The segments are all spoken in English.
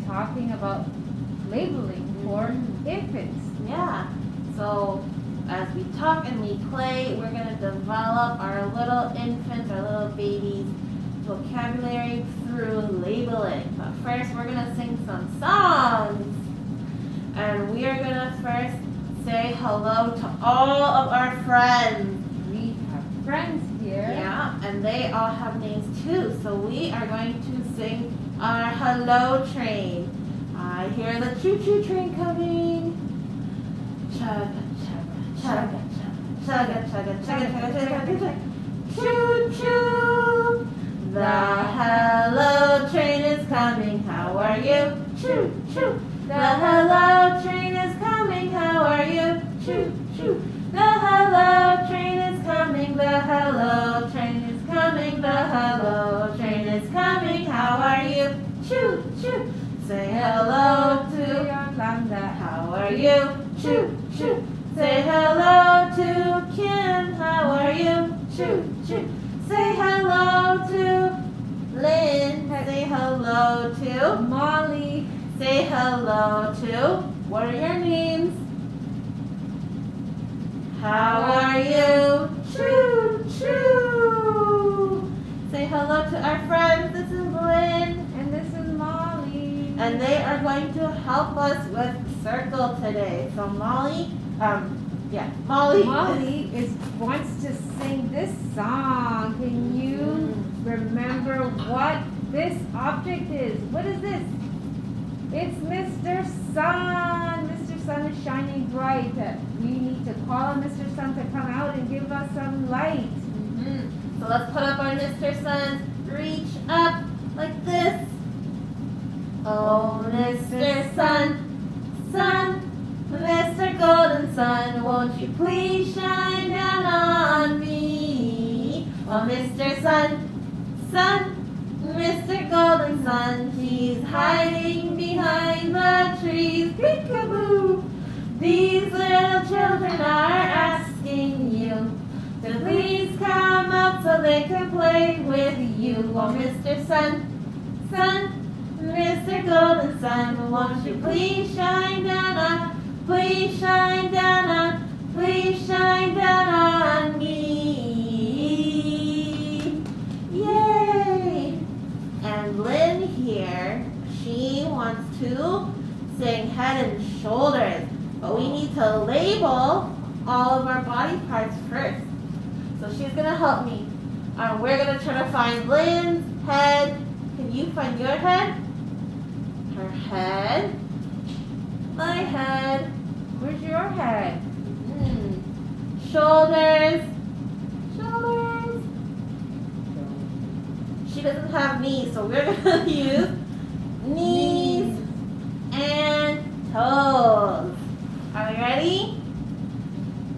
talking about labeling for infants. Yeah. So as we talk and we play, we're going to develop our little infants, our little babies' vocabulary through labeling. But first, we're going to sing some songs. And we are going to first say hello to all of our friends. We have friends here. Yeah, and they all have names too. So we are going to sing our hello train. I hear the choo-choo train coming. Chugga, chugga, chugga, chugga, chugga, chugga, chugga, chugga, chugga, chugga. Choo-choo. The hello train is coming. How are you? Choo-choo. The hello train is coming. How are you? Choo-choo. The hello train is coming. The hello train is coming. The hello train is coming. How are you? Choo-choo. Say hello to Yolanda. How are you? Choo-choo. Say hello to Kim. How are you? Choo-choo. Say hello to Lynn. Say hello to Molly. Say hello to, what are your names? How are you? Choo-choo. Say hello to our friends. This is Lynn. And this is Molly. And they are going to help us with circle today. So Molly wants to sing this song. Can you remember what this object is? What is this? It's Mr. Sun. Mr. Sun is shining bright. We need to call on Mr. Sun to come out and give us some light. So let's put up our Mr. Suns. Reach up like this. Oh, Mr. Sun, Sun, Mr. Golden Sun, won't you please shine down on me? Oh, Mr. Sun, Sun, Mr. Golden Sun, he's hiding behind the trees. Peekaboo! These little children are asking you to please come out so they can play with you. Oh, Mr. Sun, Sun, Mr. Golden Sun, won't you please shine down on, please shine down on, please shine down on me. Yay! And Lynn here, she wants to sing head and shoulders, but we need to label all of our body parts first. So she's gonna help me. We're gonna try to find Lynn's head. Can you find your head? Her head. My head. Where's your head? Shoulders. Shoulders. She doesn't have knees, so we're gonna use knees and toes. Are we ready?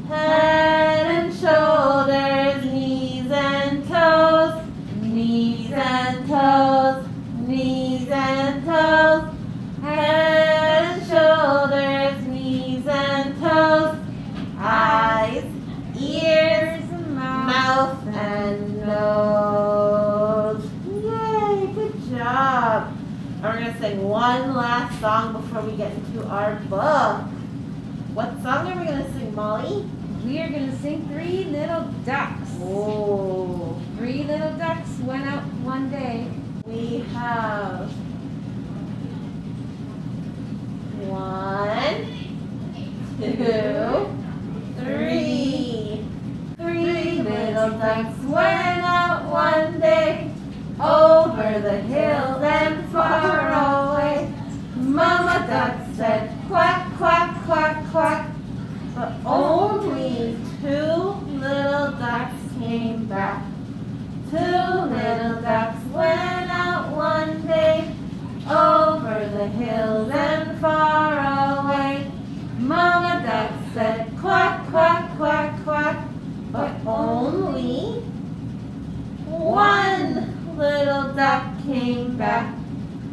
Head and shoulders, knees and toes, knees and toes, knees and toes, head and shoulders, knees and toes, eyes, ears, mouth and nose. Yay, good job. And we're going to sing one last song before we get into our book. What song are we going to sing, Molly? We are going to sing Three Little Ducks. Oh. 3 little ducks went out one day. We have 1, 2, 3. 3 little ducks went out one day over the hills and far away. Mama duck said quack, quack, quack, quack. But only 2 little ducks came back. 2 little ducks went out one day over the hills and far away. Mama duck said quack, quack, quack, quack. But only 1 little duck came back.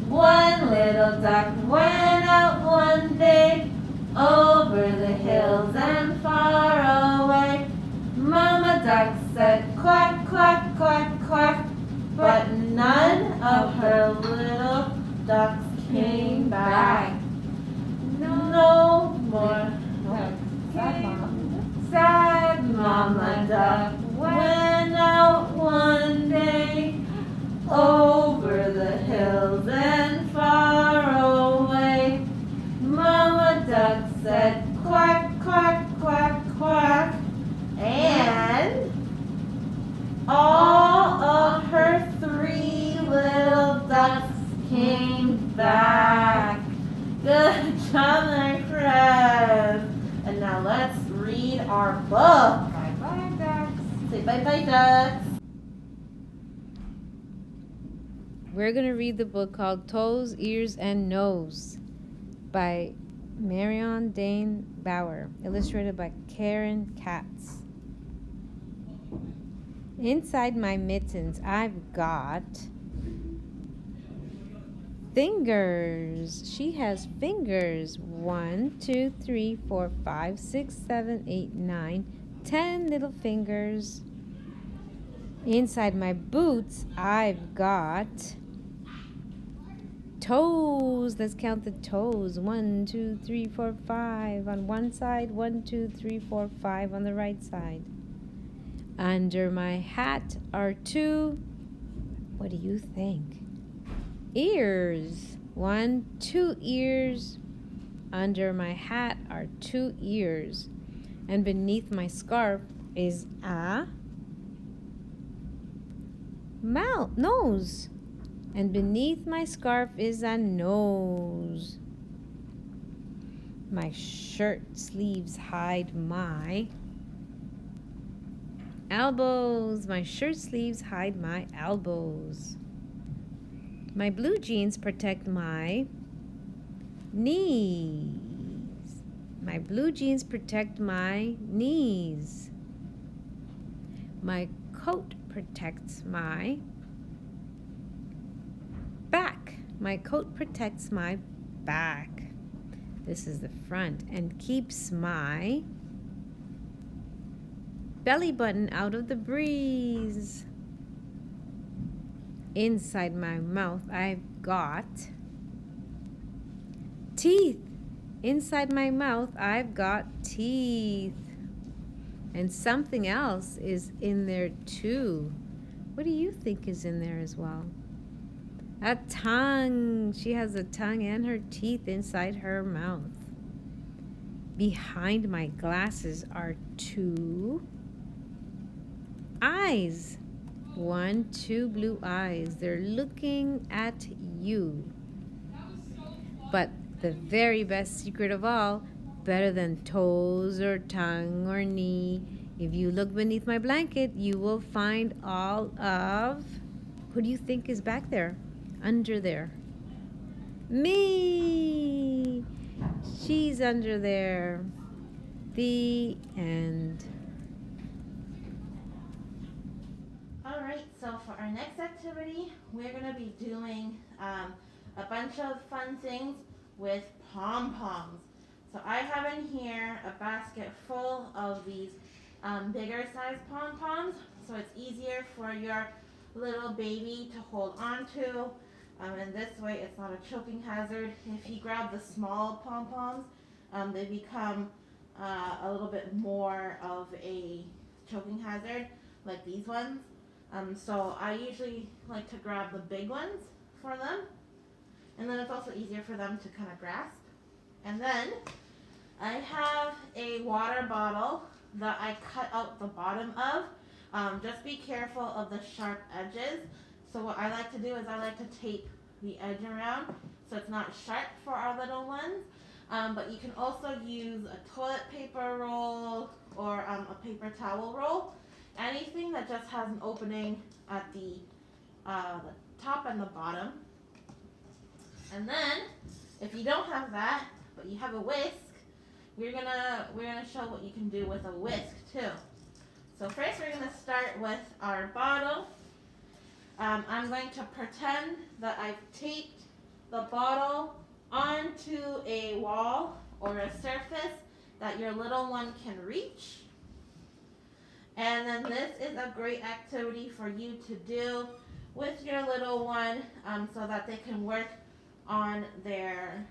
1 little duck went out one day over the hills and far away. Mama duck said quack, quack, quack, quack. But none of her little ducks came Sad Mama duck went out one day over the hills and far away. Mama duck said quack, quack, quack, quack, and all of her 3 little ducks came back. Good job, my friends. And now let's read our book. Bye-bye, ducks. Say bye-bye, ducks. We're going to read the book called Toes, Ears, and Nose by Marion Dane Bauer, illustrated by Karen Katz. Inside my mittens, I've got fingers. She has fingers. 1, 2, 3, 4, 5, 6, 7, 8, 9, 10 little fingers. Inside my boots, I've got toes. Let's count the toes. 1, 2, 3, 4, 5 on one side. 1, 2, 3, 4, 5 on the right side. Under my hat are 2, what do you think? Ears. 1, 2 ears. Under my hat are 2 ears. And beneath my scarf is a nose. And beneath my scarf is a nose. My shirt sleeves hide my elbows. My shirt sleeves hide my elbows. My blue jeans protect my knees. My blue jeans protect my knees. My coat protects my back. My coat protects my back. This is the front and keeps my belly button out of the breeze. Inside my mouth, I've got teeth. Inside my mouth, I've got teeth. And something else is in there too. What do you think is in there as well? A tongue. She has a tongue and her teeth inside her mouth. Behind my glasses are 2 eyes. 1, 2 blue eyes. They're looking at you. But the very best secret of all, better than toes or tongue or knee, if you look beneath my blanket, you will find all of, who do you think is back there, under there? Me! She's under there. The end. Alright, so for our next activity, we're going to be doing a bunch of fun things with pom-poms. So I have in here a basket full of these bigger size pom-poms, so it's easier for your little baby to hold on to, and this way it's not a choking hazard. If you grab the small pom-poms, they become a little bit more of a choking hazard, like these ones. So I usually like to grab the big ones for them, and then it's also easier for them to kind of grasp. And then I have a water bottle that I cut out the bottom of. Just be careful of the sharp edges. So what I like to do is I like to tape the edge around so it's not sharp for our little ones. But you can also use a toilet paper roll or a paper towel roll. Anything that just has an opening at the top and the bottom. And then, if you don't have that, but you have a whisk, we're gonna show what you can do with a whisk too. So first, we're gonna start with our bottle. I'm going to pretend that I've taped the bottle onto a wall or a surface that your little one can reach. And then this is a great activity for you to do with your little one, so that they can work on their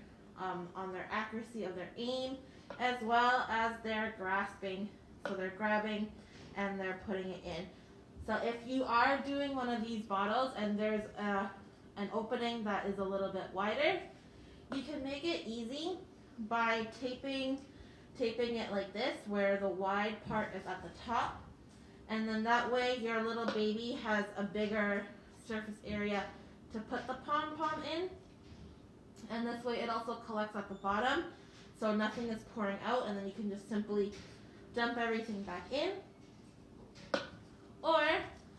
accuracy of their aim as well as they're grasping. So they're grabbing and they're putting it in. So if you are doing one of these bottles and there's an opening that is a little bit wider, you can make it easy by taping it like this, where the wide part is at the top, and then that way your little baby has a bigger surface area to put the pom-pom in, and this way it also collects at the bottom so nothing is pouring out, and then you can just simply dump everything back in. Or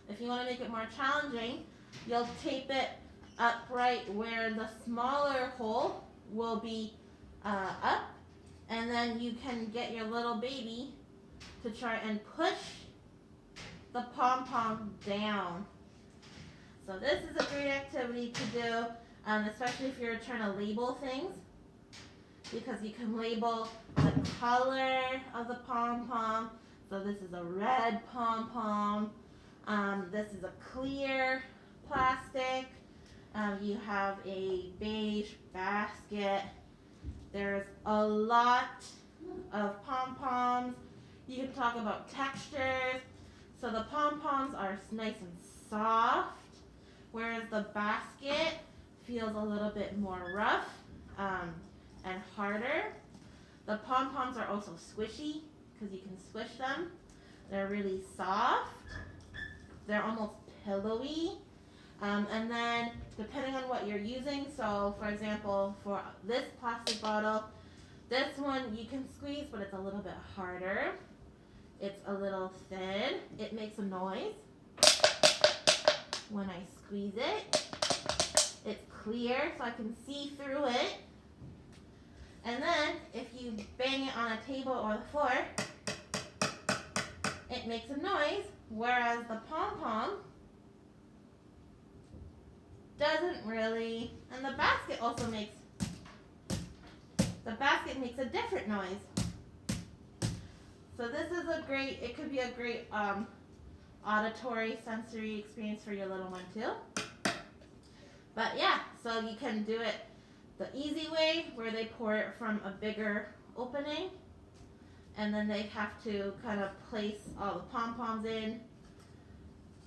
if you want to make it more challenging, you'll tape it up right where the smaller hole will be up, and then you can get your little baby to try and push the pom-pom down. So this is a great activity to do, especially if you're trying to label things, because you can label the color of the pom-pom. So this is a red pom-pom. This is a clear plastic. You have a beige basket. There's a lot of pom-poms. You can talk about textures. So the pom-poms are nice and soft, whereas the basket feels a little bit more rough and harder. The pom-poms are also squishy because you can squish them. They're really soft. They're almost pillowy. And then depending on what you're using, so for example, for this plastic bottle, this one you can squeeze, but it's a little bit harder. It's a little thin. It makes a noise when I squeeze it. It's clear, so I can see through it. And then if you bang it on a table or the floor, it makes a noise, whereas the pom-pom doesn't really. And the basket also makes a different noise. So this is it could be a great auditory sensory experience for your little one too. But yeah, so you can do it the easy way, where they pour it from a bigger opening, and then they have to kind of place all the pom-poms in,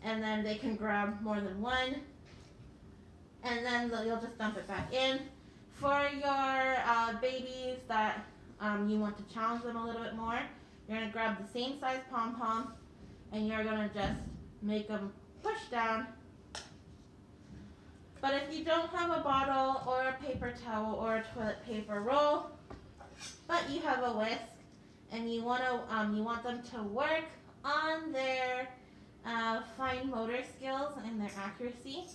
and then they can grab more than one, and then you'll just dump it back in. For your babies that you want to challenge them a little bit more, you're going to grab the same size pom-pom, and you're going to just make them push down. But if you don't have a bottle or a paper towel or a toilet paper roll, but you have a whisk, and you want them to work on their fine motor skills and their accuracy,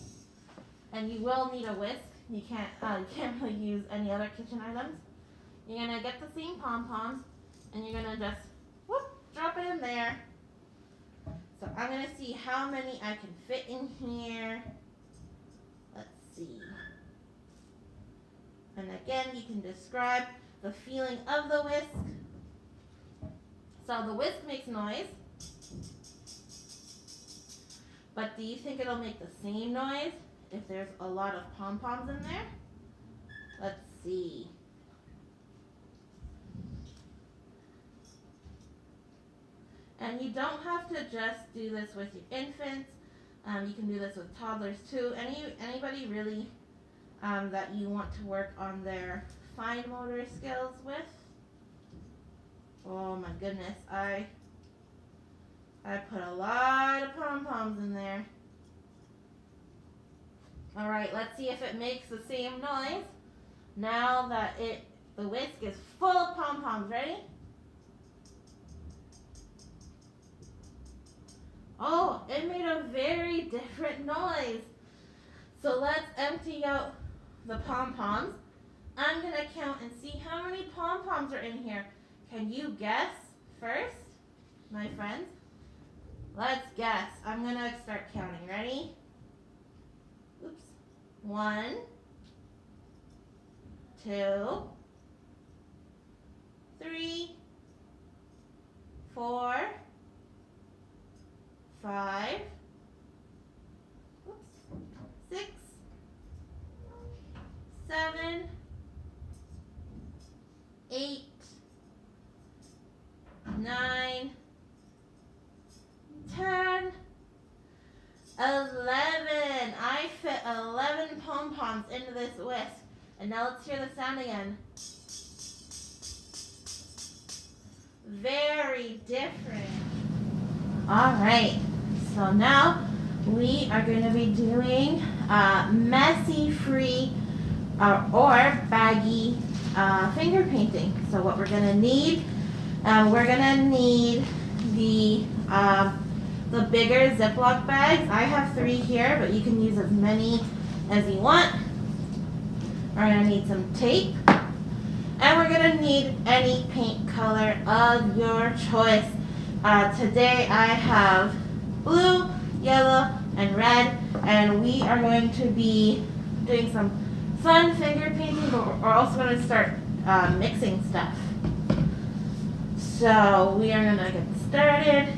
and you will need a whisk. You can't really use any other kitchen items. You're gonna get the same pom-poms, and you're gonna just drop it in there. So I'm gonna see how many I can fit in here. Let's see. And again, you can describe the feeling of the whisk. So the whisk makes noise, but do you think it'll make the same noise if there's a lot of pom-poms in there? Let's see. And you don't have to just do this with your infants. You can do this with toddlers too. Anybody really that you want to work on their fine motor skills with. Oh my goodness, I put a lot of pom-poms in there. All right, let's see if it makes the same noise now that the whisk is full of pom-poms. Ready? Oh, it made a very different noise. So let's empty out the pom-poms. I'm going to count and see how many pom-poms are in here. Can you guess first, my friends? Let's guess. I'm going to start counting. Ready? Oops. 1, 2, 3, 4, 5, 6, 7, 8, And now let's hear the sound again. Very different. All right, so now we are going to be doing messy-free or baggy finger painting. So what we're going to need, the bigger Ziploc bags. I have 3 here, but you can use as many as you want. We're going to need some tape, and we're going to need any paint color of your choice. Today I have blue, yellow, and red, and we are going to be doing some fun finger painting, but we're also going to start mixing stuff. So we are going to get started.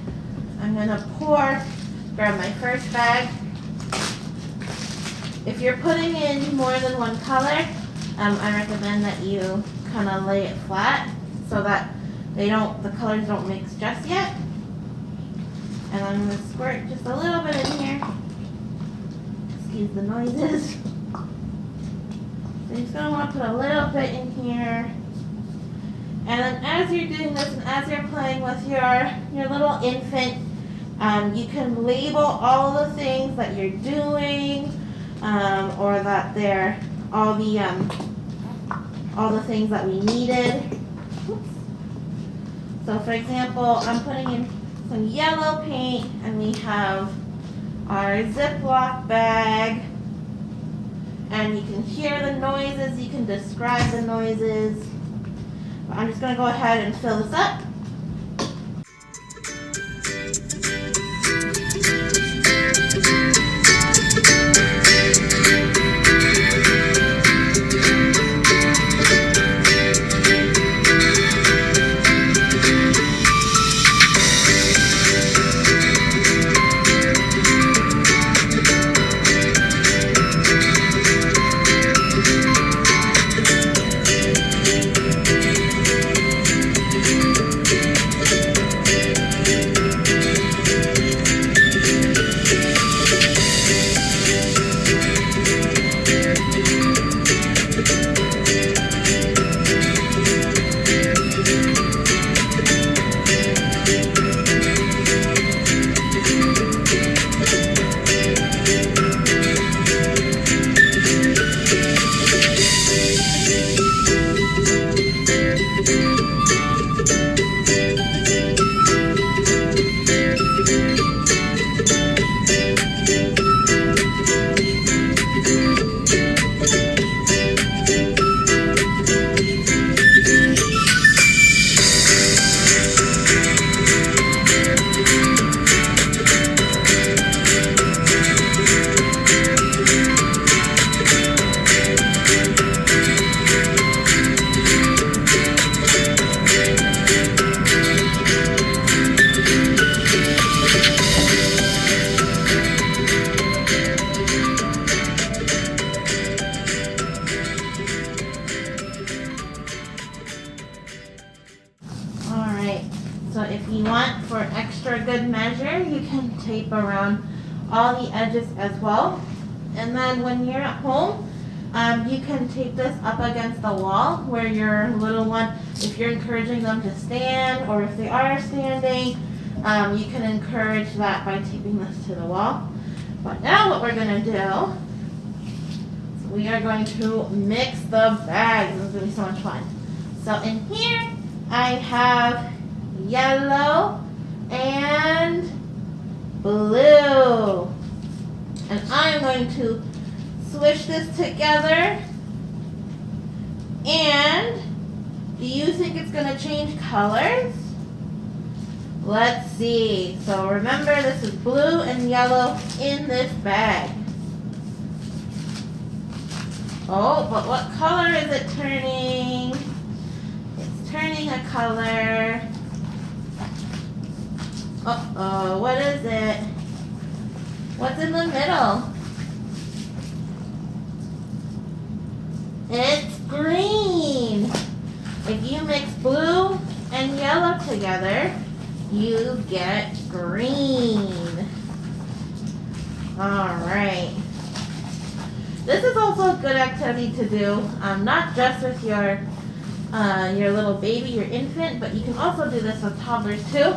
I'm going to grab my first bag. If you're putting in more than one color, I recommend that you kind of lay it flat so that the colors don't mix just yet. And I'm going to squirt just a little bit in here. Excuse the noises. So you're just going to want to put a little bit in here. And then as you're doing this and as you're playing with your little infant, you can label all the things that you're doing, or that they're all the things that we needed. Oops. So for example, I'm putting in some yellow paint, and we have our Ziploc bag, and you can hear the noises, you can describe the noises. But I'm just going to go ahead and fill this up. So if you want, for extra good measure, you can tape around all the edges as well. And then when you're at home, you can tape this up against the wall where your little one, if you're encouraging them to stand, or if they are standing, you can encourage that by taping this to the wall. But now what we're going to do is we are going to mix the bags. This is going to be so much fun. So in here I have yellow and blue. And I'm going to swish this together. And do you think it's going to change colors? Let's see. So remember, this is blue and yellow in this bag. Oh, but what color is it turning? It's turning a color. Uh-oh, what is it? What's in the middle? It's green. If you mix blue and yellow together, you get green. All right. This is also a good activity to do, not just with your little baby, your infant, but you can also do this with toddlers too,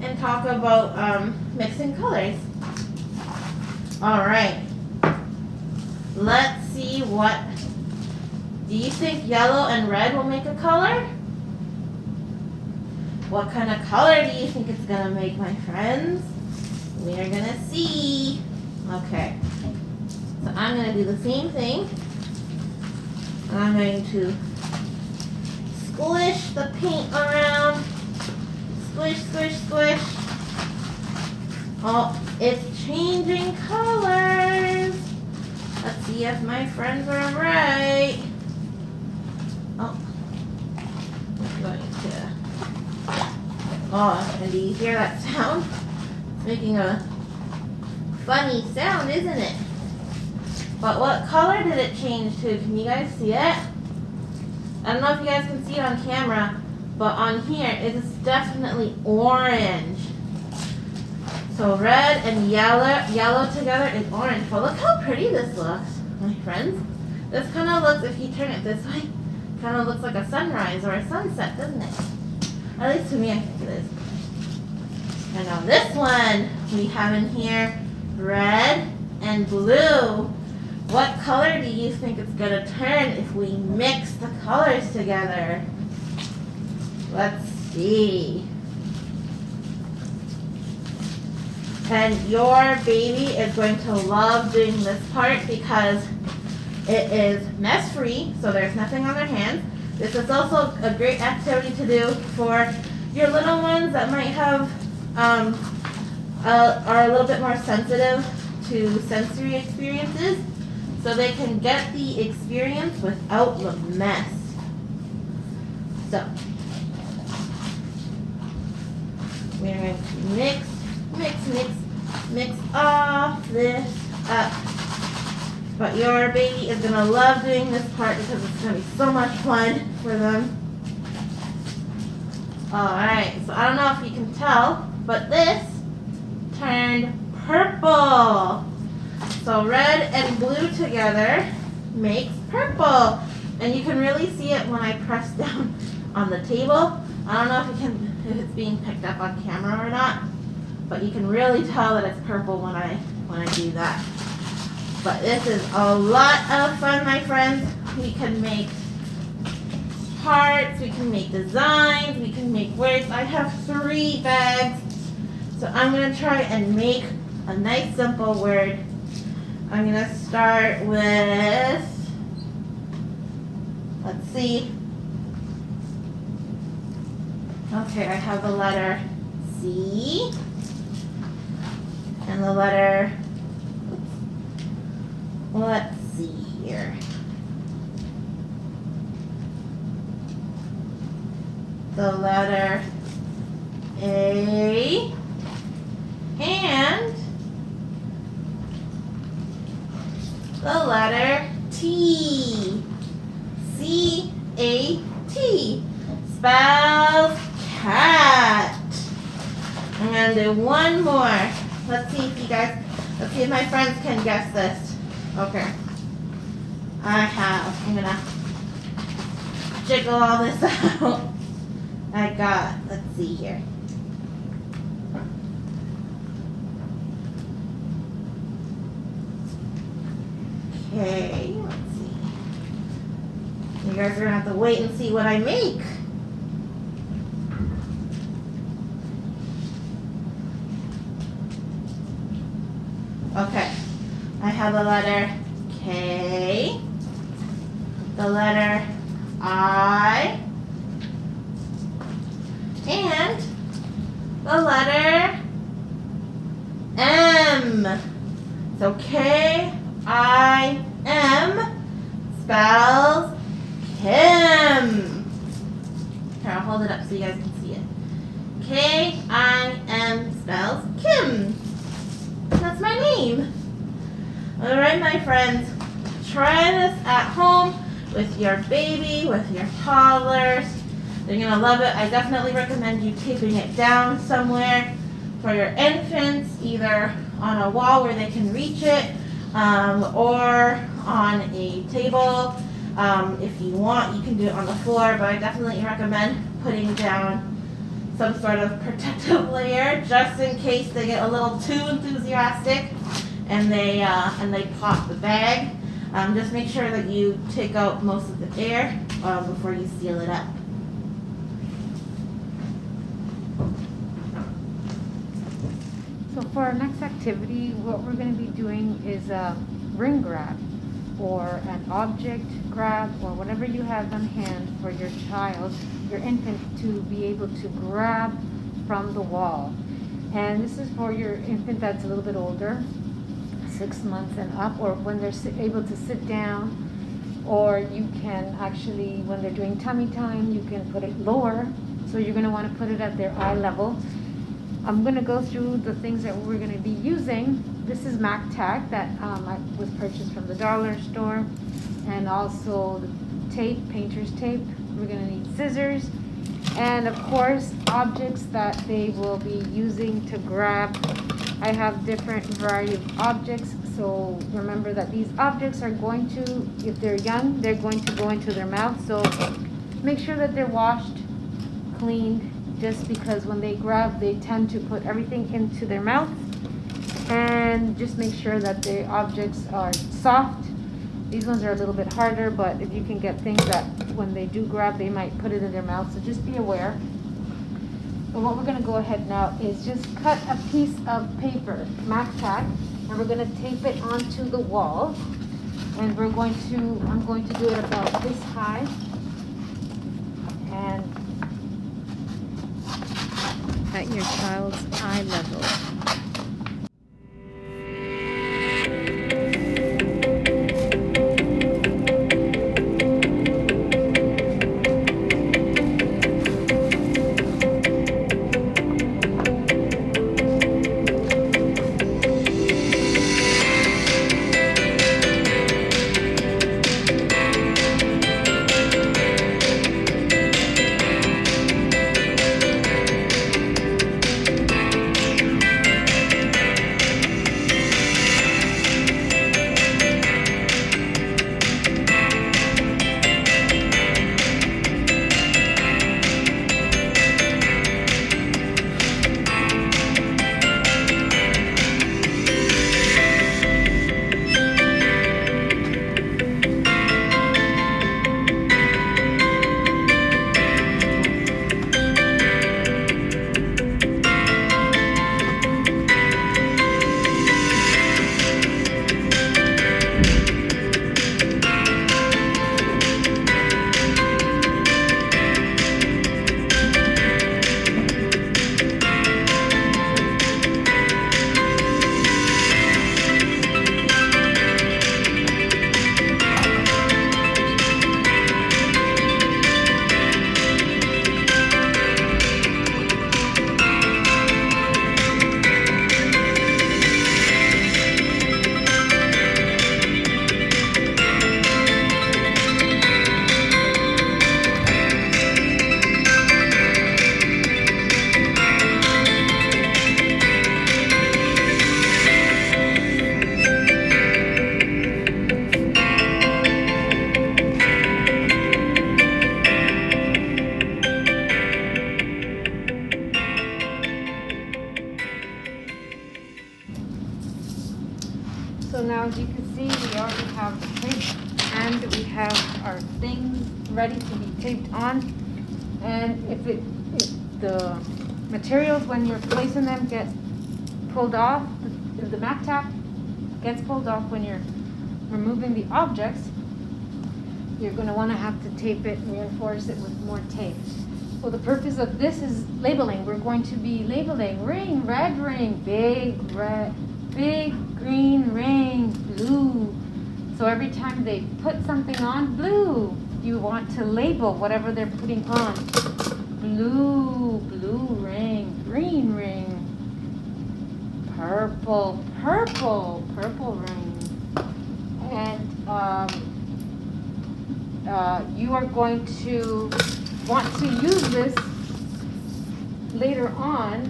and talk about mixing colors. All right, let's see what, do you think yellow and red will make a color? What kind of color do you think it's gonna make, my friends? We're gonna see. Okay, so I'm gonna do the same thing. I'm going to squish the paint around. Squish, squish, squish. Oh, it's changing colors. Let's see if my friends are right. Oh, I'm going to. Oh, and do you hear that sound? It's making a funny sound, isn't it? But what color did it change to? Can you guys see it? I don't know if you guys can see it on camera, but on here it is definitely orange. So red and yellow together is orange. But look how pretty this looks, my friends. This kind of looks, if you turn it this way, kind of looks like a sunrise or a sunset, doesn't it? At least to me, I think it is. And on this one, we have in here red and blue. What color do you think it's going to turn if we mix the colors together? Let's see. And your baby is going to love doing this part because it is mess-free, so there's nothing on their hands. This is also a great activity to do for your little ones that might have are a little bit more sensitive to sensory experiences, so they can get the experience without the mess. So we're going to mix all this up. But your baby is going to love doing this part because it's going to be so much fun for them. Alright, so I don't know if you can tell, but this turned purple. So red and blue together makes purple. And you can really see it when I press down on the table. I don't know if it's being picked up on camera or not, but you can really tell that it's purple when I do that. But this is a lot of fun, my friends. We can make hearts, we can make designs, we can make words. I have 3 bags, so I'm going to try and make a nice simple word. I'm going to start with, let's see. Okay, I have the letter C and the letter, let's see here. The letter A and the letter T. C-A-T spells cat. I'm going to do one more. Let's see if my friends can guess this. Okay. I'm going to jiggle all this out. I got, let's see here. Okay, let's see. You guys are going to have to wait and see what I make. Okay, I have the letter K, the letter I, and the letter M. So K-I-M spells Kim. Here, I'll hold it up so you guys can see it. K-I-M spells Kim. That's my name. Alright, my friends, try this at home with your baby, with your toddlers. They're going to love it. I definitely recommend you taping it down somewhere for your infants, either on a wall where they can reach it, or on a table. If you want, you can do it on the floor, but I definitely recommend putting down some sort of protective layer just in case they get a little too enthusiastic and they pop the bag. Just make sure that you take out most of the air before you seal it up. So for our next activity, what we're going to be doing is a ring grab, or an object grab, or whatever you have on hand for your child, your infant, to be able to grab from the wall. And this is for your infant that's a little bit older, 6 months and up, or when they're able to sit down, or you can actually, when they're doing tummy time, you can put it lower. So you're going to want to put it at their eye level. I'm going to go through the things that we're going to be using. This is Mac Tack that was purchased from the dollar store, and also the tape, painter's tape. We're going to need scissors, and of course objects that they will be using to grab. I have different variety of objects, so remember that these objects are going to, if they're young, they're going to go into their mouth. So make sure that they're washed, cleaned, just because when they grab, they tend to put everything into their mouth. And just make sure that the objects are soft. These ones are a little bit harder, but if you can get things that when they do grab, they might put it in their mouth, so just be aware. But what we're going to go ahead now is just cut a piece of paper, Mac Tack, and we're going to tape it onto the wall. And I'm going to do it about this high, and at your child's eye level. So now, as you can see, we already have the tape, and we have our things ready to be taped on. And if the materials, when you're placing them, get pulled off, the Mac Tack gets pulled off when you're removing the objects, you're going to want to have to tape it, reinforce it with more tape. So the purpose of this is labeling. We're going to be labeling ring, red ring, big red, big green ring, blue. So every time they put something on, blue, you want to label whatever they're putting on. Blue, blue ring, green ring, purple, purple, purple ring. And you are going to want to use this later on.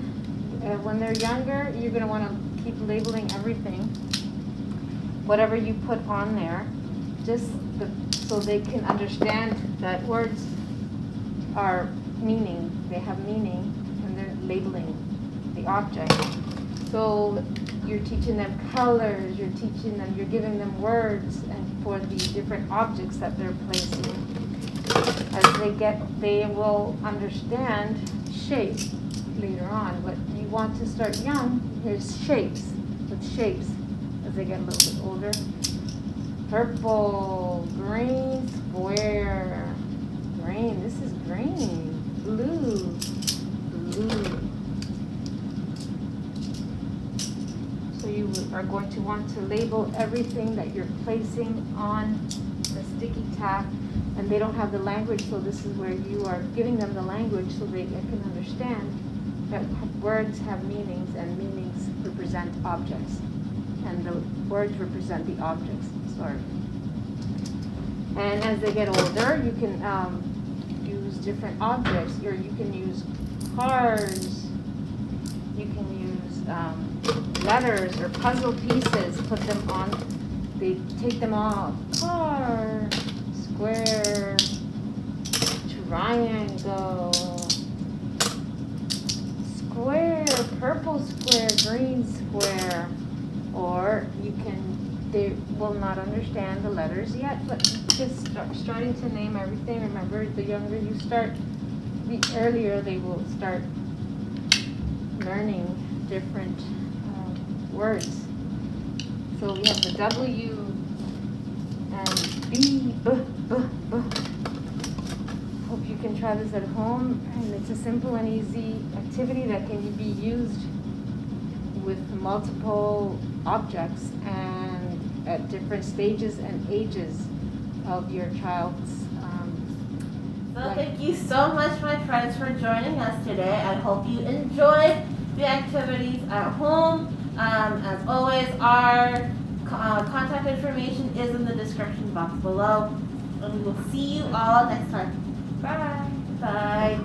When they're younger, you're going to want to keep labeling everything, whatever you put on there. just so they can understand that words are meaning, they have meaning, and they're labeling the object. So you're teaching them colors, you're giving them words and for the different objects that they're placing. As they will understand shape later on, but you want to start young. Here's shapes, with shapes as they get a little bit older. Purple, green, square, green, this is green, blue, blue. So you are going to want to label everything that you're placing on the sticky tack, and they don't have the language, so this is where you are giving them the language so they can understand that words have meanings and meanings represent objects, and the words represent the objects. Sorry. And as they get older, you can use different objects, or you can use cards, you can use letters or puzzle pieces, put them on, they take them off, car, square, triangle, square, purple square, green square, or you can, they will not understand the letters yet, but just starting to name everything. Remember, the younger you start, the earlier they will start learning different words. So we have the W and B, Hope you can try this at home, and it's a simple and easy activity that can be used with multiple objects and at different stages and ages of your child's Well, thank you so much, my friends, for joining us today. I hope you enjoyed the activities at home. As always, our contact information is in the description box below. And we will see you all next time. Bye. Bye.